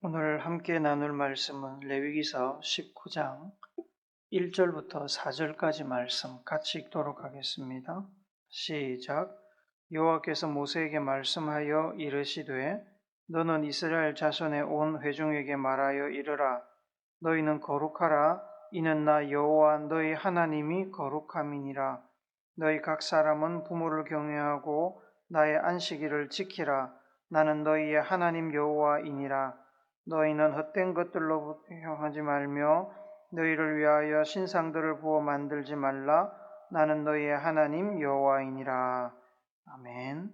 오늘 함께 나눌 말씀은 레위기서 19장 1절부터 4절까지 말씀 같이 읽도록 하겠습니다. 시작. 여호와께서 모세에게 말씀하여 이르시되 너는 이스라엘 자손의 온 회중에게 말하여 이르라. 너희는 거룩하라. 이는 나 여호와 너희 하나님이 거룩함이니라. 너희 각 사람은 부모를 경외하고 나의 안식일을 지키라. 나는 너희의 하나님 여호와이니라. 너희는 헛된 것들로 향하지 말며 너희를 위하여 신상들을 부어 만들지 말라. 나는 너희의 하나님 여호와이니라. 아멘.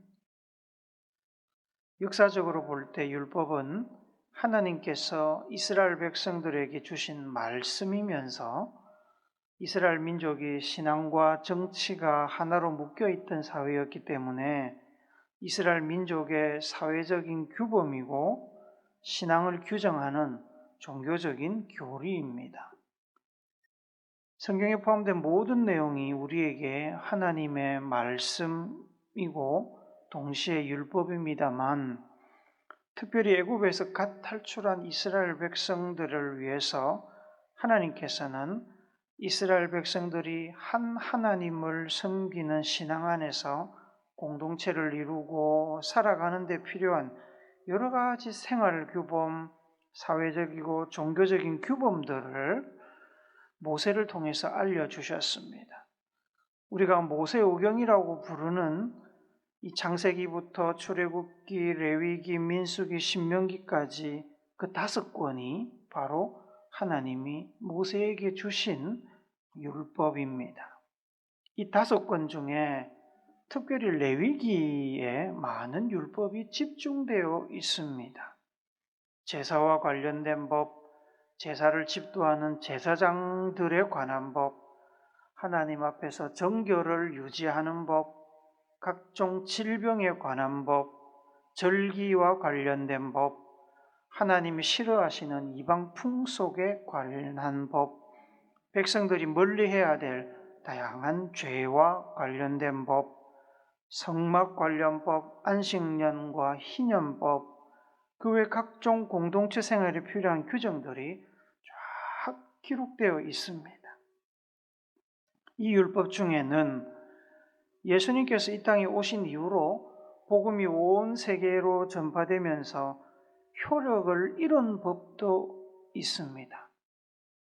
역사적으로 볼 때 율법은 하나님께서 이스라엘 백성들에게 주신 말씀이면서 이스라엘 민족이 신앙과 정치가 하나로 묶여있던 사회였기 때문에 이스라엘 민족의 사회적인 규범이고 신앙을 규정하는 종교적인 교리입니다. 성경에 포함된 모든 내용이 우리에게 하나님의 말씀이고 동시에 율법입니다만 특별히 애굽에서 갓 탈출한 이스라엘 백성들을 위해서 하나님께서는 이스라엘 백성들이 한 하나님을 섬기는 신앙 안에서 공동체를 이루고 살아가는 데 필요한 여러 가지 생활 규범, 사회적이고 종교적인 규범들을 모세를 통해서 알려주셨습니다. 우리가 모세오경이라고 부르는 이 창세기부터 출애굽기, 레위기, 민수기, 신명기까지 그 5권이 바로 하나님이 모세에게 주신 율법입니다. 이 5권 중에 특별히 레위기에 많은 율법이 집중되어 있습니다. 제사와 관련된 법, 제사를 집도하는 제사장들에 관한 법, 하나님 앞에서 정결을 유지하는 법, 각종 질병에 관한 법, 절기와 관련된 법, 하나님이 싫어하시는 이방 풍속에 관련한 법, 백성들이 멀리해야 될 다양한 죄와 관련된 법, 성막 관련법, 안식년과 희년법, 그 외 각종 공동체 생활에 필요한 규정들이 쫙 기록되어 있습니다. 이 율법 중에는 예수님께서 이 땅에 오신 이후로 복음이 온 세계로 전파되면서 효력을 잃은 법도 있습니다.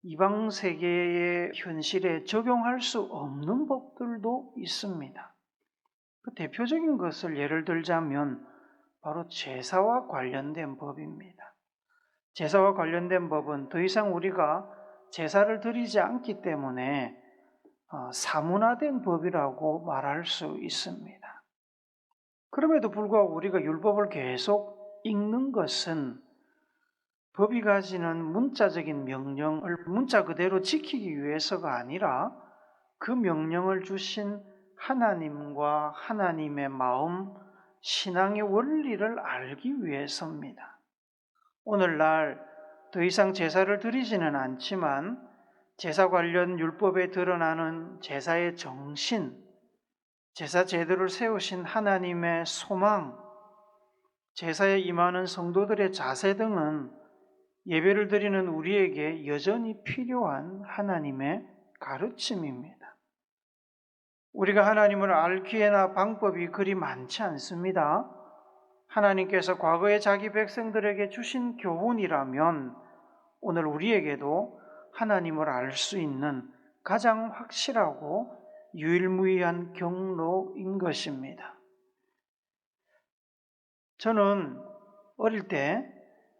이방 세계의 현실에 적용할 수 없는 법들도 있습니다. 그 대표적인 것을 예를 들자면 바로 제사와 관련된 법입니다. 제사와 관련된 법은 더 이상 우리가 제사를 드리지 않기 때문에 사문화된 법이라고 말할 수 있습니다. 그럼에도 불구하고 우리가 율법을 계속 읽는 것은 법이 가지는 문자적인 명령을 문자 그대로 지키기 위해서가 아니라 그 명령을 주신 하나님과 하나님의 마음, 신앙의 원리를 알기 위해서입니다. 오늘날 더 이상 제사를 드리지는 않지만 제사 관련 율법에 드러나는 제사의 정신, 제사 제도를 세우신 하나님의 소망, 제사에 임하는 성도들의 자세 등은 예배를 드리는 우리에게 여전히 필요한 하나님의 가르침입니다. 우리가 하나님을 알 기회나 방법이 그리 많지 않습니다. 하나님께서 과거에 자기 백성들에게 주신 교훈이라면 오늘 우리에게도 하나님을 알 수 있는 가장 확실하고 유일무이한 경로인 것입니다. 저는 어릴 때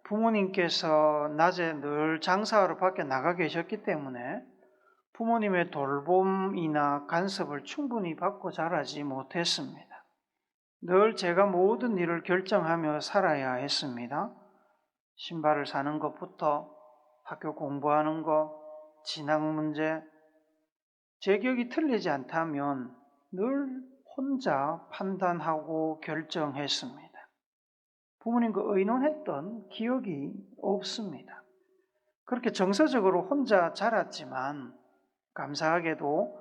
부모님께서 낮에 늘 장사하러 밖에 나가 계셨기 때문에 부모님의 돌봄이나 간섭을 충분히 받고 자라지 못했습니다. 늘 제가 모든 일을 결정하며 살아야 했습니다. 신발을 사는 것부터 학교 공부하는 것, 진학 문제, 제 기억이 틀리지 않다면 늘 혼자 판단하고 결정했습니다. 부모님과 의논했던 기억이 없습니다. 그렇게 정서적으로 혼자 자랐지만 감사하게도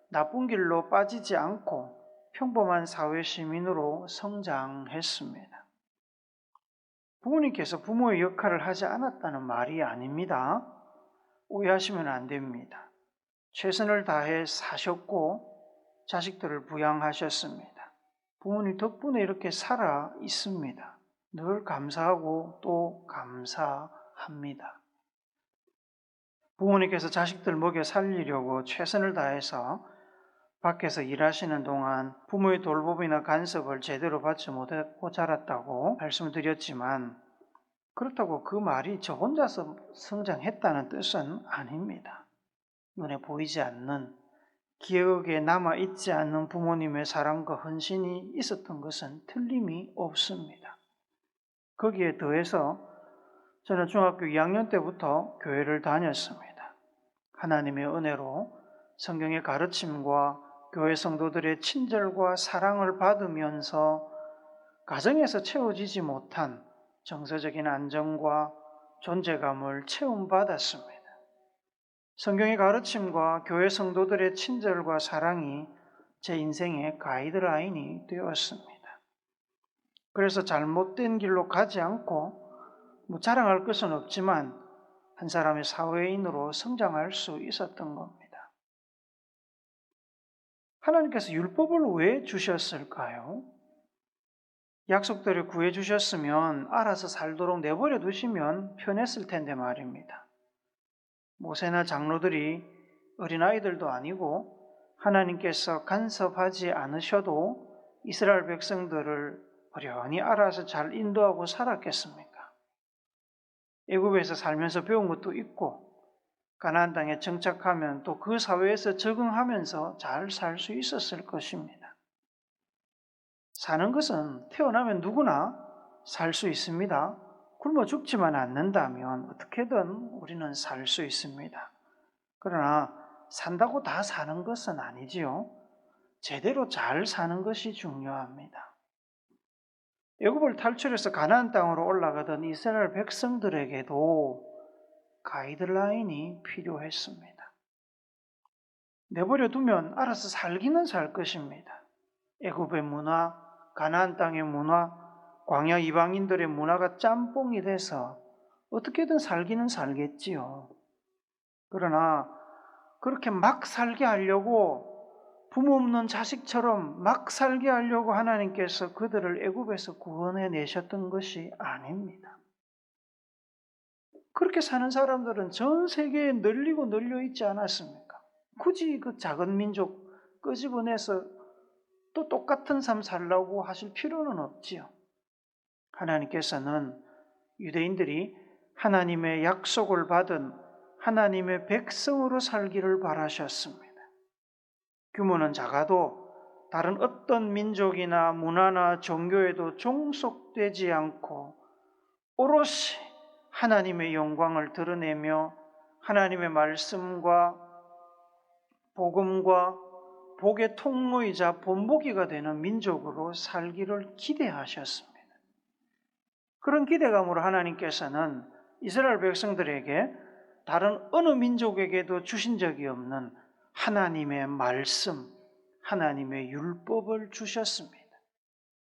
나쁜 길로 빠지지 않고 평범한 사회 시민으로 성장했습니다. 부모님께서 부모의 역할을 하지 않았다는 말이 아닙니다. 오해하시면 안 됩니다. 최선을 다해 사셨고 자식들을 부양하셨습니다. 부모님 덕분에 이렇게 살아 있습니다. 늘 감사하고 또 감사합니다. 부모님께서 자식들 먹여 살리려고 최선을 다해서 밖에서 일하시는 동안 부모의 돌봄이나 간섭을 제대로 받지 못하고 자랐다고 말씀드렸지만, 그렇다고 그 말이 저 혼자서 성장했다는 뜻은 아닙니다. 눈에 보이지 않는, 기억에 남아있지 않는 부모님의 사랑과 헌신이 있었던 것은 틀림이 없습니다. 거기에 더해서 저는 중학교 2학년 때부터 교회를 다녔습니다. 하나님의 은혜로 성경의 가르침과 교회 성도들의 친절과 사랑을 받으면서 가정에서 채워지지 못한 정서적인 안정과 존재감을 체험받았습니다. 성경의 가르침과 교회 성도들의 친절과 사랑이 제 인생의 가이드라인이 되었습니다. 그래서 잘못된 길로 가지 않고 자랑할 것은 없지만 한 사람의 사회인으로 성장할 수 있었던 겁니다. 하나님께서 율법을 왜 주셨을까요? 약속대로 구해주셨으면 알아서 살도록 내버려 두시면 편했을 텐데 말입니다. 모세나 장로들이 어린아이들도 아니고 하나님께서 간섭하지 않으셔도 이스라엘 백성들을 어련히 알아서 잘 인도하고 살았겠습니까? 애굽에서 살면서 배운 것도 있고 가나안 땅에 정착하면 또 그 사회에서 적응하면서 잘 살 수 있었을 것입니다. 사는 것은 태어나면 누구나 살 수 있습니다. 굶어 죽지만 않는다면 어떻게든 우리는 살 수 있습니다. 그러나 산다고 다 사는 것은 아니지요. 제대로 잘 사는 것이 중요합니다. 애굽을 탈출해서 가나안 땅으로 올라가던 이스라엘 백성들에게도 가이드라인이 필요했습니다. 내버려 두면 알아서 살기는 살 것입니다. 애굽의 문화, 가나안 땅의 문화, 광야 이방인들의 문화가 짬뽕이 돼서 어떻게든 살기는 살겠지요. 그러나 그렇게 막 살게 하려고, 부모 없는 자식처럼 막 살게 하려고 하나님께서 그들을 애굽에서 구원해 내셨던 것이 아닙니다. 그렇게 사는 사람들은 전 세계에 널리고 널려 있지 않았습니까? 굳이 그 작은 민족 끄집어내서 또 똑같은 삶 살라고 하실 필요는 없지요. 하나님께서는 유대인들이 하나님의 약속을 받은 하나님의 백성으로 살기를 바라셨습니다. 규모는 작아도 다른 어떤 민족이나 문화나 종교에도 종속되지 않고 오롯이 하나님의 영광을 드러내며 하나님의 말씀과 복음과 복의 통로이자 본보기가 되는 민족으로 살기를 기대하셨습니다. 그런 기대감으로 하나님께서는 이스라엘 백성들에게 다른 어느 민족에게도 주신 적이 없는 하나님의 말씀, 하나님의 율법을 주셨습니다.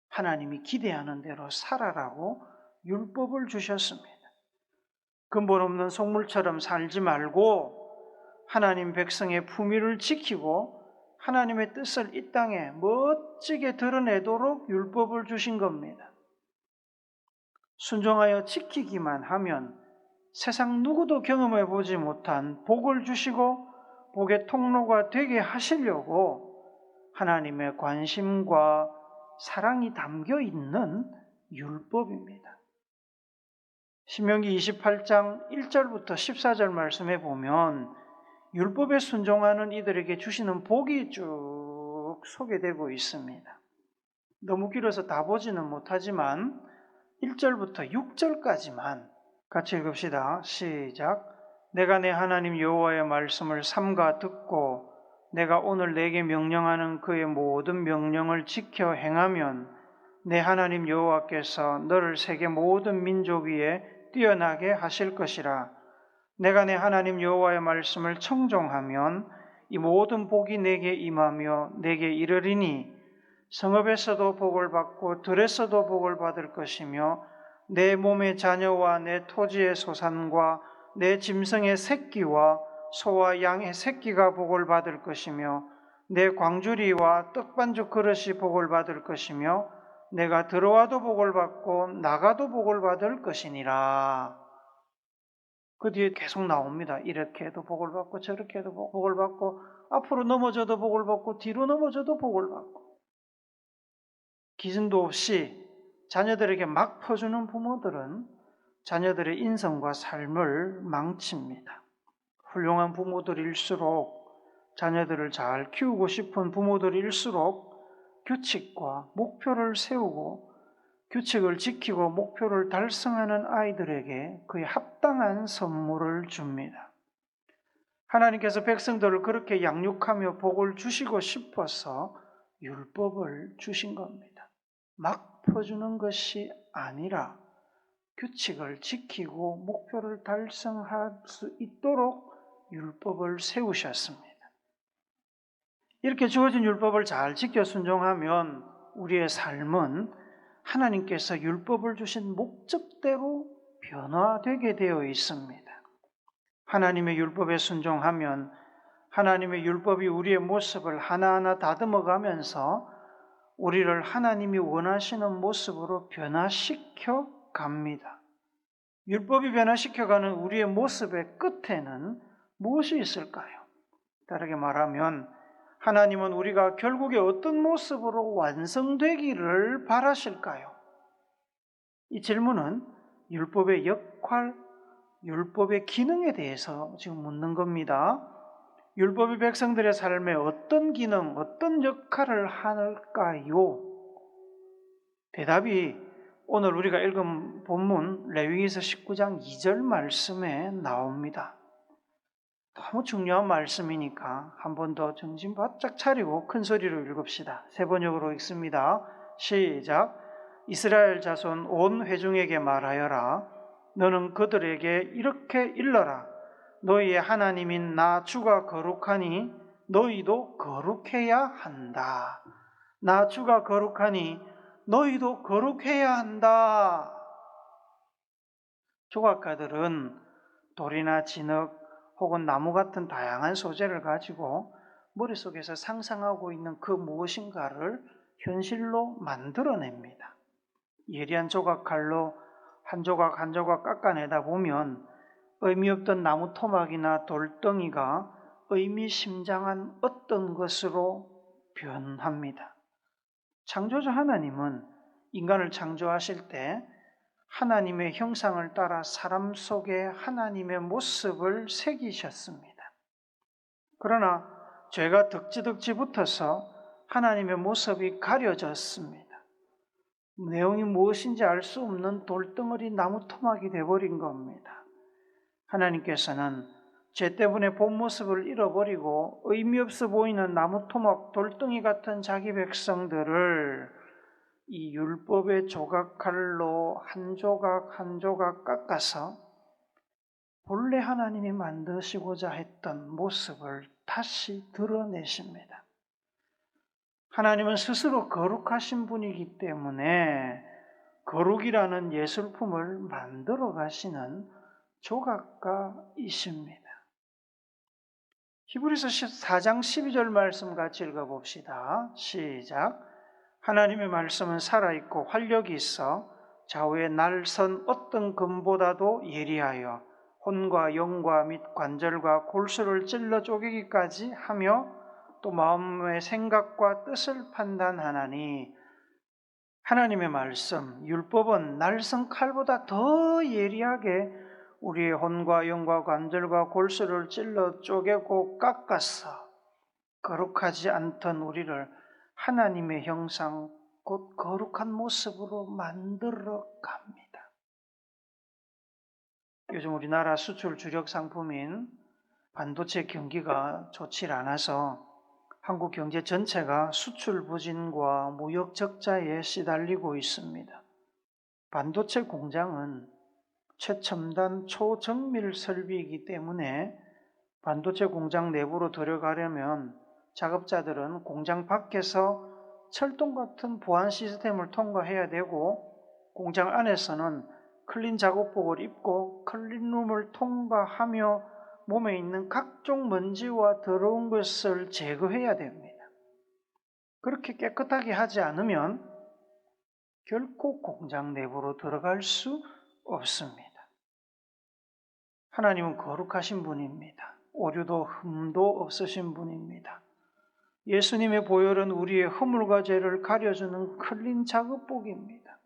하나님이 기대하는 대로 살아라고 율법을 주셨습니다. 근본 없는 속물처럼 살지 말고 하나님 백성의 품위를 지키고 하나님의 뜻을 이 땅에 멋지게 드러내도록 율법을 주신 겁니다. 순종하여 지키기만 하면 세상 누구도 경험해 보지 못한 복을 주시고 복의 통로가 되게 하시려고 하나님의 관심과 사랑이 담겨 있는 율법입니다. 신명기 28장 1절부터 14절 말씀에 보면 율법에 순종하는 이들에게 주시는 복이 쭉 소개되고 있습니다. 너무 길어서 다 보지는 못하지만 1절부터 6절까지만 같이 읽읍시다. 시작. 내가 내 하나님 여호와의 말씀을 삼가 듣고 내가 오늘 내게 명령하는 그의 모든 명령을 지켜 행하면 내 하나님 여호와께서 너를 세계 모든 민족 위에 뛰어나게 하실 것이라. 내가 내 하나님 여호와의 말씀을 청종하면 이 모든 복이 내게 임하며 내게 이르리니 성읍에서도 복을 받고 들에서도 복을 받을 것이며 내 몸의 자녀와 내 토지의 소산과 내 짐승의 새끼와 소와 양의 새끼가 복을 받을 것이며 내 광주리와 떡반죽 그릇이 복을 받을 것이며 내가 들어와도 복을 받고 나가도 복을 받을 것이니라. 그 뒤에 계속 나옵니다. 이렇게 해도 복을 받고 저렇게 해도 복을 받고 앞으로 넘어져도 복을 받고 뒤로 넘어져도 복을 받고. 기준도 없이 자녀들에게 막 퍼주는 부모들은 자녀들의 인성과 삶을 망칩니다. 훌륭한 부모들일수록, 자녀들을 잘 키우고 싶은 부모들일수록 규칙과 목표를 세우고 규칙을 지키고 목표를 달성하는 아이들에게 그에 합당한 선물을 줍니다. 하나님께서 백성들을 그렇게 양육하며 복을 주시고 싶어서 율법을 주신 겁니다. 막 퍼주는 것이 아니라 규칙을 지키고 목표를 달성할 수 있도록 율법을 세우셨습니다. 이렇게 주어진 율법을 잘 지켜 순종하면 우리의 삶은 하나님께서 율법을 주신 목적대로 변화되게 되어 있습니다. 하나님의 율법에 순종하면 하나님의 율법이 우리의 모습을 하나하나 다듬어가면서 우리를 하나님이 원하시는 모습으로 변화시켜 갑니다. 율법이 변화시켜가는 우리의 모습의 끝에는 무엇이 있을까요? 다르게 말하면 하나님은 우리가 결국에 어떤 모습으로 완성되기를 바라실까요? 이 질문은 율법의 역할, 율법의 기능에 대해서 지금 묻는 겁니다. 율법이 백성들의 삶에 어떤 기능, 어떤 역할을 할까요? 대답이 오늘 우리가 읽은 본문 레위기서 19장 2절 말씀에 나옵니다. 너무 중요한 말씀이니까 한 번 더 정신 바짝 차리고 큰 소리로 읽읍시다. 세 번역으로 읽습니다. 시작. 이스라엘 자손 온 회중에게 말하여라. 너는 그들에게 이렇게 일러라. 너희의 하나님인 나 주가 거룩하니 너희도 거룩해야 한다. 나 주가 거룩하니 너희도 거룩해야 한다. 조각가들은 돌이나 진흙 혹은 나무 같은 다양한 소재를 가지고 머릿속에서 상상하고 있는 그 무엇인가를 현실로 만들어냅니다. 예리한 조각칼로 한 조각 한 조각 깎아내다 보면 의미 없던 나무 토막이나 돌덩이가 의미심장한 어떤 것으로 변합니다. 창조주 하나님은 인간을 창조하실 때 하나님의 형상을 따라 사람 속에 하나님의 모습을 새기셨습니다. 그러나 죄가 덕지덕지 붙어서 하나님의 모습이 가려졌습니다. 내용이 무엇인지 알 수 없는 돌덩어리 나무 토막이 되어버린 겁니다. 하나님께서는 죄 때문에 본 모습을 잃어버리고 의미 없어 보이는 나무 토막 돌덩이 같은 자기 백성들을 이 율법의 조각칼로 한 조각 한 조각 깎아서 본래 하나님이 만드시고자 했던 모습을 다시 드러내십니다. 하나님은 스스로 거룩하신 분이기 때문에 거룩이라는 예술품을 만들어 가시는 조각가이십니다. 히브리서 4장 12절 말씀 같이 읽어봅시다. 시작. 하나님의 말씀은 살아있고 활력이 있어 좌우에 날선 어떤 금보다도 예리하여 혼과 영과 및 관절과 골수를 찔러 쪼개기까지 하며 또 마음의 생각과 뜻을 판단하나니, 하나님의 말씀, 율법은 날선 칼보다 더 예리하게 우리의 혼과 영과 관절과 골수를 찔러 쪼개고 깎아서 거룩하지 않던 우리를 하나님의 형상, 곧 거룩한 모습으로 만들어 갑니다. 요즘 우리나라 수출 주력 상품인 반도체 경기가 좋지 않아서 한국 경제 전체가 수출 부진과 무역 적자에 시달리고 있습니다. 반도체 공장은 최첨단 초정밀 설비이기 때문에 반도체 공장 내부로 들어가려면 작업자들은 공장 밖에서 철동 같은 보안 시스템을 통과해야 되고, 공장 안에서는 클린 작업복을 입고 클린룸을 통과하며 몸에 있는 각종 먼지와 더러운 것을 제거해야 됩니다. 그렇게 깨끗하게 하지 않으면 결코 공장 내부로 들어갈 수 없습니다. 하나님은 거룩하신 분입니다. 오류도 흠도 없으신 분입니다. 예수님의 보혈은 우리의 허물과 죄를 가려주는 클린 작업복입니다.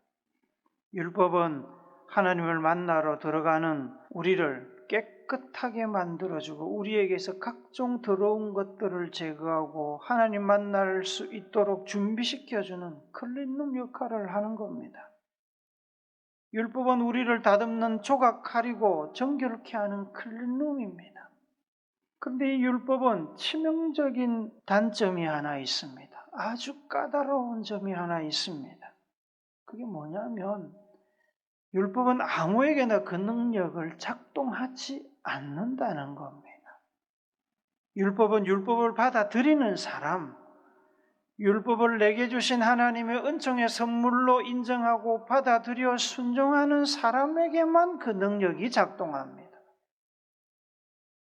율법은 하나님을 만나러 들어가는 우리를 깨끗하게 만들어주고 우리에게서 각종 더러운 것들을 제거하고 하나님 만날 수 있도록 준비시켜주는 클린룸 역할을 하는 겁니다. 율법은 우리를 다듬는 조각칼이고 정결케 하는 클린룸입니다. 그런데 이 율법은 치명적인 단점이 하나 있습니다. 아주 까다로운 점이 하나 있습니다. 그게 뭐냐면 율법은 아무에게나 그 능력을 작동하지 않는다는 겁니다. 율법은 율법을 받아들이는 사람, 율법을 내게 주신 하나님의 은총의 선물로 인정하고 받아들여 순종하는 사람에게만 그 능력이 작동합니다.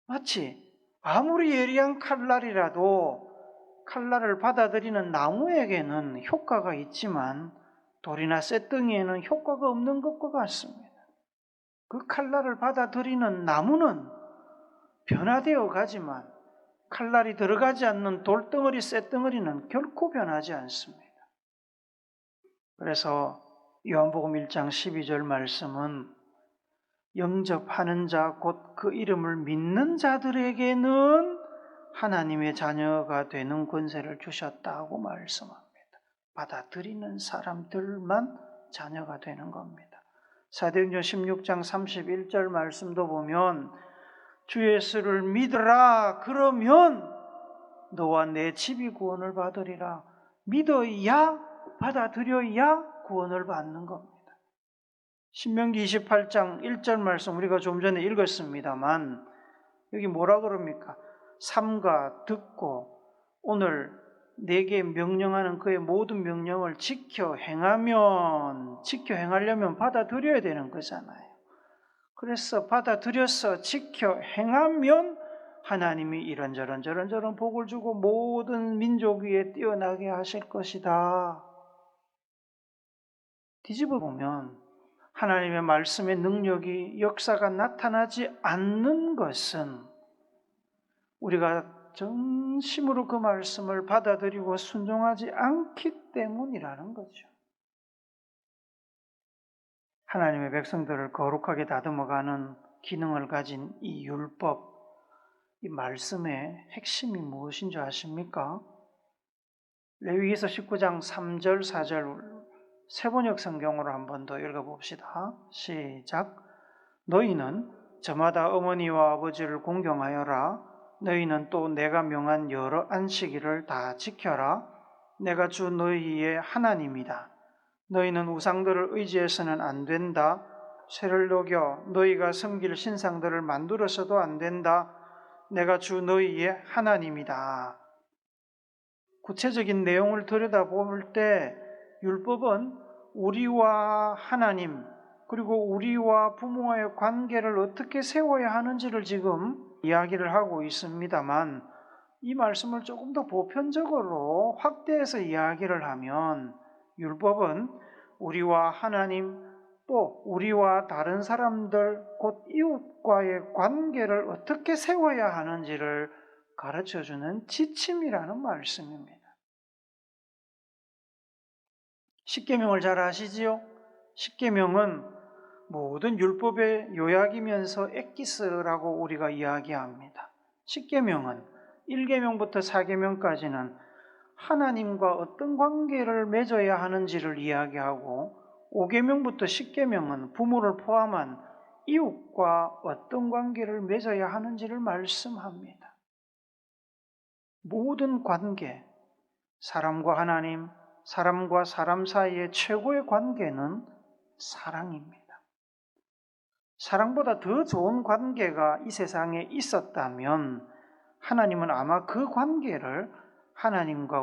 마치 아무리 예리한 칼날이라도 칼날을 받아들이는 나무에게는 효과가 있지만 돌이나 쇳덩이에는 효과가 없는 것과 같습니다. 그 칼날을 받아들이는 나무는 변화되어 가지만 칼날이 들어가지 않는 돌덩어리, 쇳덩어리는 결코 변하지 않습니다. 그래서 요한복음 1장 12절 말씀은 영접하는 자, 곧 그 이름을 믿는 자들에게는 하나님의 자녀가 되는 권세를 주셨다고 말씀합니다. 받아들이는 사람들만 자녀가 되는 겁니다. 사도행전 16장 31절 말씀도 보면 주 예수를 믿으라 그러면 너와 내 집이 구원을 받으리라. 믿어야 받아들여야 구원을 받는 겁니다. 신명기 28장 1절 말씀 우리가 좀 전에 읽었습니다만 여기 뭐라 그럽니까? 삼가 듣고 오늘 내게 명령하는 그의 모든 명령을 지켜 행하려면 받아들여야 되는 거잖아요. 그래서 받아들여서 지켜 행하면 하나님이 이런저런 복을 주고 모든 민족 위에 뛰어나게 하실 것이다. 뒤집어 보면 하나님의 말씀의 능력이 역사가 나타나지 않는 것은 우리가 전심으로 그 말씀을 받아들이고 순종하지 않기 때문이라는 거죠. 하나님의 백성들을 거룩하게 다듬어가는 기능을 가진 이 율법, 이 말씀의 핵심이 무엇인 줄 아십니까? 레위기서 19장 3절, 4절 세번역 성경으로 한 번 더 읽어봅시다. 시작. 너희는 저마다 어머니와 아버지를 공경하여라. 너희는 또 내가 명한 여러 안식일을 다 지켜라. 내가 주 너희의 하나님이다. 너희는 우상들을 의지해서는 안 된다. 쇠를 녹여 너희가 섬길 신상들을 만들어서도 안 된다. 내가 주 너희의 하나님이다. 구체적인 내용을 들여다볼 때 율법은 우리와 하나님 그리고 우리와 부모와의 관계를 어떻게 세워야 하는지를 지금 이야기를 하고 있습니다만 이 말씀을 조금 더 보편적으로 확대해서 이야기를 하면 율법은 우리와 하나님 또 우리와 다른 사람들 곧 이웃과의 관계를 어떻게 세워야 하는지를 가르쳐주는 지침이라는 말씀입니다. 십계명을 잘 아시지요? 십계명은 모든 율법의 요약이면서 엑기스라고 우리가 이야기합니다. 십계명은 1계명부터 4계명까지는 하나님과 어떤 관계를 맺어야 하는지를 이야기하고 5계명부터 10계명은 부모를 포함한 이웃과 어떤 관계를 맺어야 하는지를 말씀합니다. 모든 관계, 사람과 하나님, 사람과 사람 사이의 최고의 관계는 사랑입니다. 사랑보다 더 좋은 관계가 이 세상에 있었다면 하나님은 아마 그 관계를 하나님과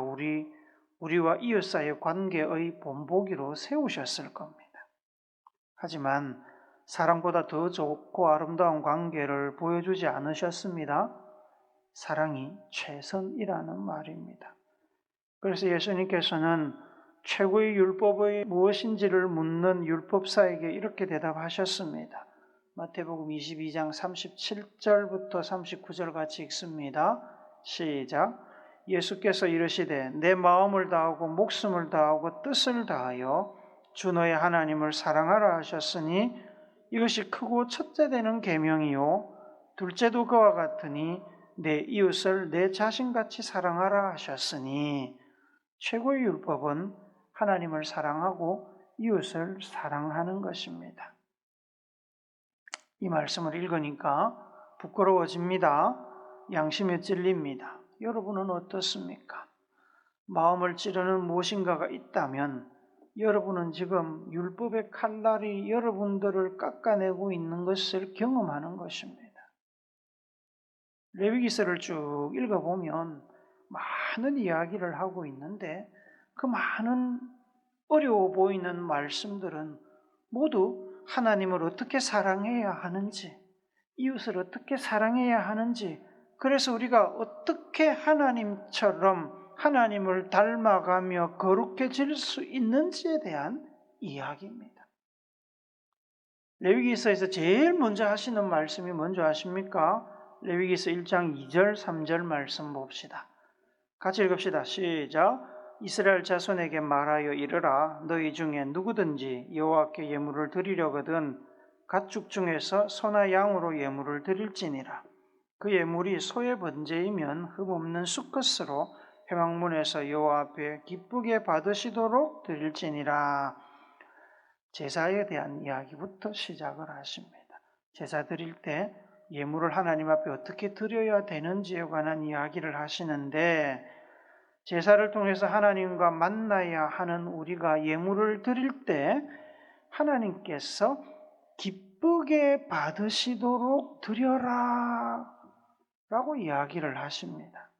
우리와 이웃 사이의 관계의 본보기로 세우셨을 겁니다. 하지만 사랑보다 더 좋고 아름다운 관계를 보여주지 않으셨습니다. 사랑이 최선이라는 말입니다. 그래서 예수님께서는 최고의 율법의 무엇인지를 묻는 율법사에게 이렇게 대답하셨습니다. 마태복음 22장 37절부터 39절 같이 읽습니다. 시작. 예수께서 이르시되 내 마음을 다하고 목숨을 다하고 뜻을 다하여 주 너의 하나님을 사랑하라 하셨으니 이것이 크고 첫째 되는 계명이요 둘째도 그와 같으니 내 이웃을 내 자신같이 사랑하라 하셨으니 최고의 율법은 하나님을 사랑하고 이웃을 사랑하는 것입니다. 이 말씀을 읽으니까 부끄러워집니다. 양심에 찔립니다. 여러분은 어떻습니까? 마음을 찌르는 무엇인가가 있다면 여러분은 지금 율법의 칼날이 여러분들을 깎아내고 있는 것을 경험하는 것입니다. 레위기서를 쭉 읽어보면 많은 이야기를 하고 있는데 그 많은 어려워 보이는 말씀들은 모두 하나님을 어떻게 사랑해야 하는지, 이웃을 어떻게 사랑해야 하는지, 그래서 우리가 어떻게 하나님처럼 하나님을 닮아가며 거룩해질 수 있는지에 대한 이야기입니다. 레위기서에서 제일 먼저 하시는 말씀이 뭔지 아십니까? 레위기서 1장 2절, 3절 말씀 봅시다. 같이 읽읍시다. 시작. 이스라엘 자손에게 말하여 이르라. 너희 중에 누구든지 여호와께 예물을 드리려거든 가축 중에서 소나 양으로 예물을 드릴지니라. 그 예물이 소의 번제이면 흠없는 수컷으로 회막문에서 여호와 앞에 기쁘게 받으시도록 드릴지니라. 제사에 대한 이야기부터 시작을 하십니다. 제사 드릴 때 예물을 하나님 앞에 어떻게 드려야 되는지에 관한 이야기를 하시는데 제사를 통해서 하나님과 만나야 하는 우리가 예물을 드릴 때 하나님께서 기쁘게 받으시도록 드려라 라고 이야기를 하십니다.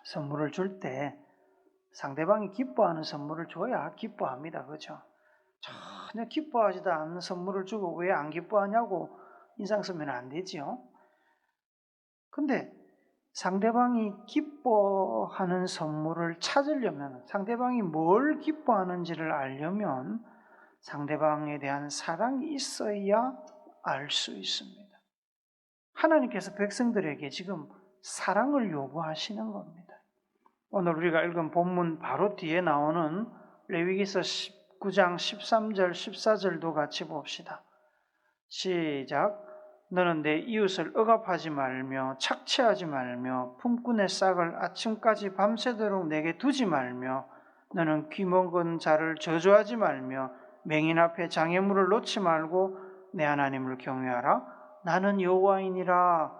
선물을 줄 때 상대방이 기뻐하는 선물을 줘야 기뻐합니다. 그렇죠? 전혀 기뻐하지도 않는 선물을 주고 왜 안 기뻐하냐고 인상 쓰면 안 되지요. 근데 상대방이 기뻐하는 선물을 찾으려면, 상대방이 뭘 기뻐하는지를 알려면 상대방에 대한 사랑이 있어야 알 수 있습니다. 하나님께서 백성들에게 지금 사랑을 요구하시는 겁니다. 오늘 우리가 읽은 본문 바로 뒤에 나오는 레위기서 19장 13절 14절도 같이 봅시다. 시작. 너는 내 이웃을 억압하지 말며 착취하지 말며 품꾼의 싹을 아침까지 밤새도록 내게 두지 말며 너는 귀먹은 자를 저주하지 말며 맹인 앞에 장애물을 놓지 말고 내 하나님을 경외하라. 나는 여호와이니라.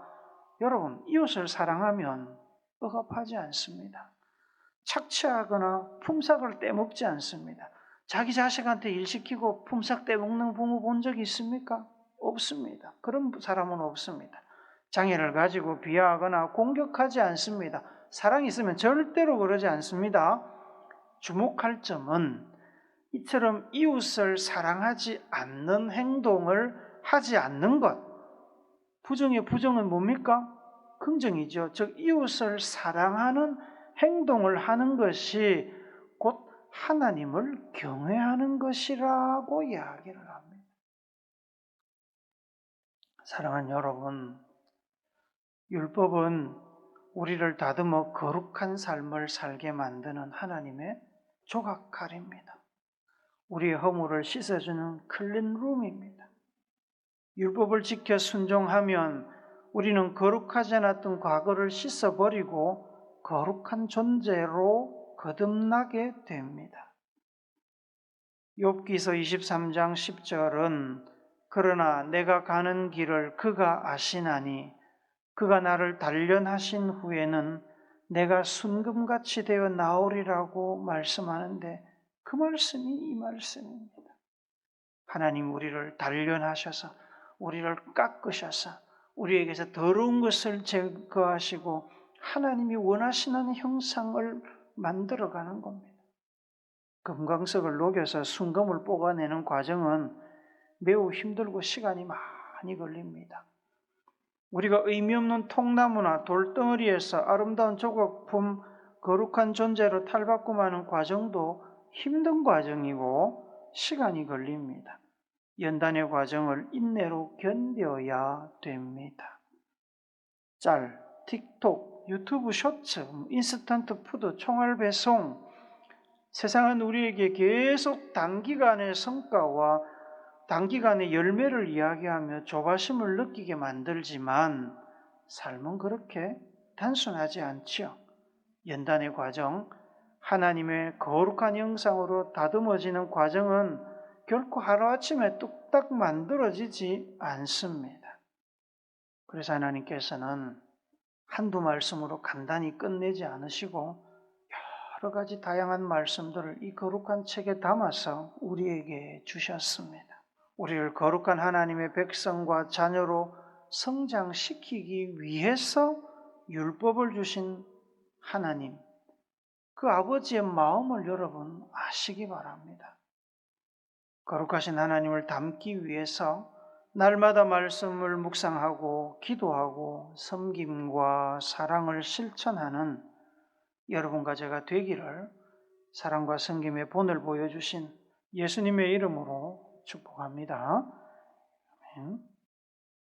여러분, 이웃을 사랑하면 억압하지 않습니다. 착취하거나 품삯을 떼먹지 않습니다. 자기 자식한테 일 시키고 품삯 떼먹는 부모 본 적 있습니까? 없습니다. 그런 사람은 없습니다. 장애를 가지고 비하하거나 공격하지 않습니다. 사랑이 있으면 절대로 그러지 않습니다. 주목할 점은 이처럼 이웃을 사랑하지 않는 행동을 하지 않는 것. 부정의 부정은 뭡니까? 긍정이죠. 즉 이웃을 사랑하는 행동을 하는 것이 곧 하나님을 경외하는 것이라고 이야기를 합니다. 사랑하는 여러분, 율법은 우리를 다듬어 거룩한 삶을 살게 만드는 하나님의 조각칼입니다. 우리의 허물을 씻어주는 클린룸입니다. 율법을 지켜 순종하면 우리는 거룩하지 않았던 과거를 씻어버리고 거룩한 존재로 거듭나게 됩니다. 욥기서 23장 10절은 그러나 내가 가는 길을 그가 아시나니 그가 나를 단련하신 후에는 내가 순금같이 되어 나오리라고 말씀하는데 그 말씀이 이 말씀입니다. 하나님 우리를 단련하셔서 우리를 깎으셔서 우리에게서 더러운 것을 제거하시고 하나님이 원하시는 형상을 만들어가는 겁니다. 금광석을 녹여서 순금을 뽑아내는 과정은 매우 힘들고 시간이 많이 걸립니다. 우리가 의미 없는 통나무나 돌덩어리에서 아름다운 조각품, 거룩한 존재로 탈바꿈하는 과정도 힘든 과정이고 시간이 걸립니다. 연단의 과정을 인내로 견뎌야 됩니다. 짤, 틱톡, 유튜브 쇼츠, 인스턴트 푸드, 총알 배송, 세상은 우리에게 계속 단기간의 성과와 단기간의 열매를 이야기하며 조바심을 느끼게 만들지만 삶은 그렇게 단순하지 않지요. 연단의 과정, 하나님의 거룩한 형상으로 다듬어지는 과정은 결코 하루아침에 뚝딱 만들어지지 않습니다. 그래서 하나님께서는 한두 말씀으로 간단히 끝내지 않으시고 여러 가지 다양한 말씀들을 이 거룩한 책에 담아서 우리에게 주셨습니다. 우리를 거룩한 하나님의 백성과 자녀로 성장시키기 위해서 율법을 주신 하나님, 그 아버지의 마음을 여러분 아시기 바랍니다. 거룩하신 하나님을 닮기 위해서 날마다 말씀을 묵상하고 기도하고 섬김과 사랑을 실천하는 여러분과 제가 되기를 사랑과 섬김의 본을 보여주신 예수님의 이름으로 축복합니다. 아멘.